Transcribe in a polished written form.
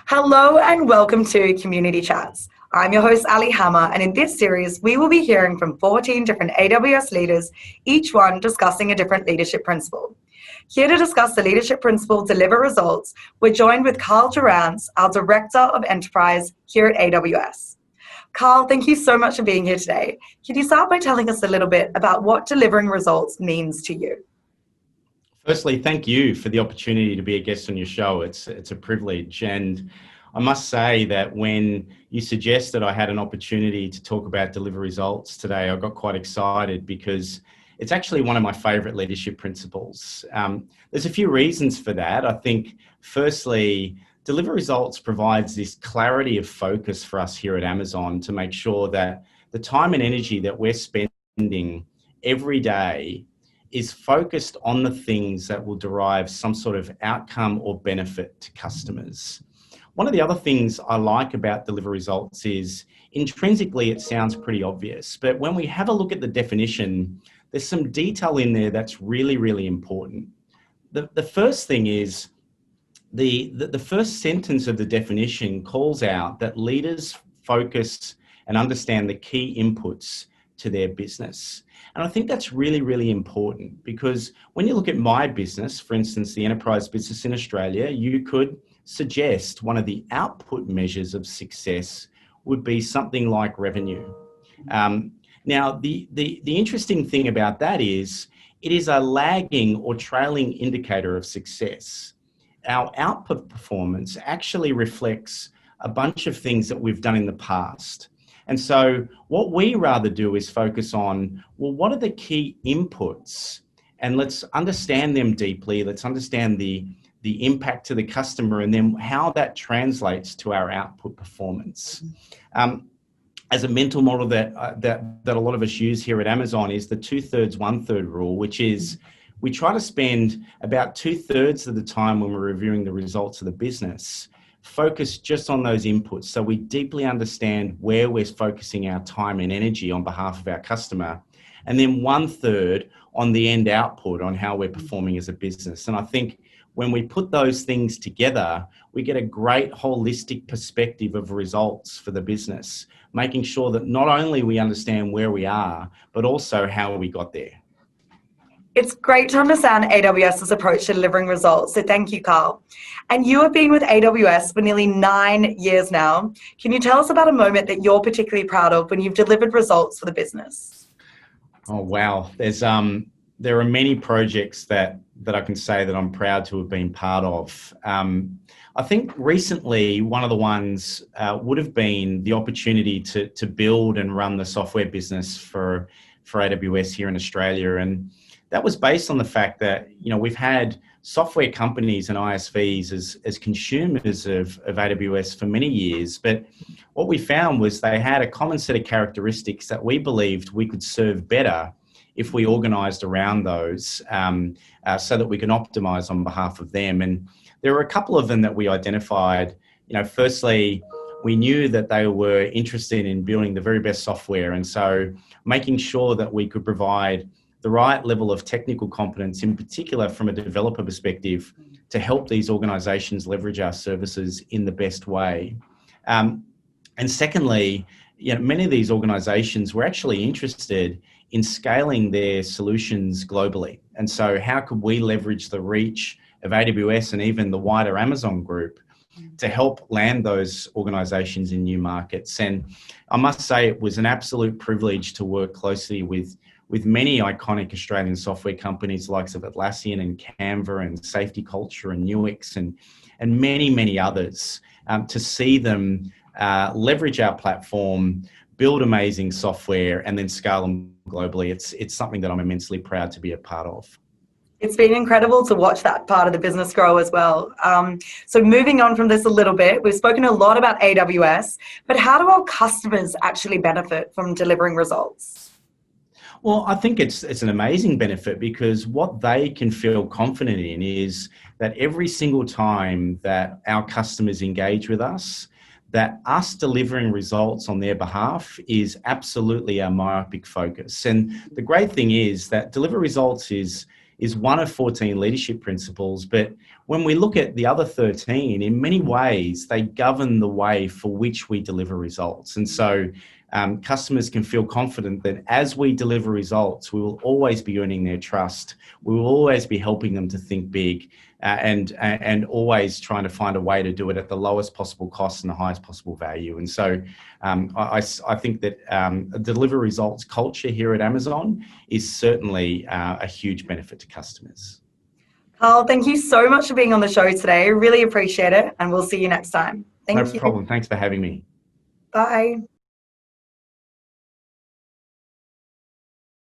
Hello and welcome to Community Chats. I'm your host, Ali Hammer, and in this series, we will be hearing from 14 different AWS leaders, each one discussing a different leadership principle. Here to discuss the leadership principle Deliver Results, we're joined with Karl Durrance, our Director of Enterprise here at AWS. Karl, thank you so much for being here today. Can you start by telling us a little bit about what delivering results means to you? Firstly, thank you for the opportunity to be a guest on your show. It's a privilege. And I must say that when you suggested I had an opportunity to talk about deliver results today, I got quite excited because it's actually one of my favorite leadership principles. There's a few reasons for that. I think, firstly, deliver results provides this clarity of focus for us here at Amazon to make sure that the time and energy that we're spending every day is focused on the things that will derive some sort of outcome or benefit to customers. One of the other things I like about deliver results is intrinsically it sounds pretty obvious, but when we have a look at the definition, there's some detail in there that's really, really important. The first thing is the first sentence of the definition calls out that leaders focus and understand the key inputs to their business. And I think that's really, really important because when you look at my business, for instance, the enterprise business in Australia, you could suggest one of the output measures of success would be something like revenue. Now, the interesting thing about that is it is a lagging or trailing indicator of success. Our output performance actually reflects a bunch of things that we've done in the past. And so what we rather do is focus on, well, what are the key inputs? And let's understand them deeply. Let's understand the impact to the customer and then how that translates to our output performance. As a mental model that a lot of us use here at Amazon is the 2/3, 1/3 rule, which is we try to spend about 2/3 of the time when we're reviewing the results of the business focus just on those inputs. So we deeply understand where we're focusing our time and energy on behalf of our customer. And then 1/3 on the end output on how we're performing as a business. And I think when we put those things together, we get a great holistic perspective of results for the business, making sure that not only we understand where we are, but also how we got there. It's great to understand AWS's approach to delivering results, so thank you, Karl. And you have been with AWS for nearly 9 years now. Can you tell us about a moment that you're particularly proud of when you've delivered results for the business? Oh, wow. There are many projects that I can say that I'm proud to have been part of. I think recently one of the ones would have been the opportunity to build and run the software business for AWS here in Australia. And that was based on the fact that, we've had software companies and ISVs as consumers of AWS for many years. But what we found was they had a common set of characteristics that we believed we could serve better if we organized around those so that we can optimize on behalf of them. And there were a couple of them that we identified. Firstly, we knew that they were interested in building the very best software. And so making sure that we could provide the right level of technical competence, in particular from a developer perspective, to help these organizations leverage our services in the best way. And secondly, many of these organizations were actually interested in scaling their solutions globally. And so how could we leverage the reach of AWS and even the wider Amazon group to help land those organizations in new markets? And I must say it was an absolute privilege to work closely with many iconic Australian software companies likes of Atlassian and Canva and Safety Culture and Nuix and many, many others to see them leverage our platform, build amazing software and then scale them globally. It's something that I'm immensely proud to be a part of. It's been incredible to watch that part of the business grow as well. So moving on from this a little bit, we've spoken a lot about AWS, but how do our customers actually benefit from delivering results? Well, I think it's an amazing benefit because what they can feel confident in is that every single time that our customers engage with us, that us delivering results on their behalf is absolutely our myopic focus. And the great thing is that deliver results is is one of 14 leadership principles. But when we look at the other 13, in many ways, they govern the way for which we deliver results. And so customers can feel confident that as we deliver results, we will always be earning their trust. We will always be helping them to think big and always trying to find a way to do it at the lowest possible cost and the highest possible value. And so I think that a deliver results culture here at Amazon is certainly a huge benefit to customers. Karl, thank you so much for being on the show today. Really appreciate it, and we'll see you next time. Thank you. No problem. Thanks for having me. Bye.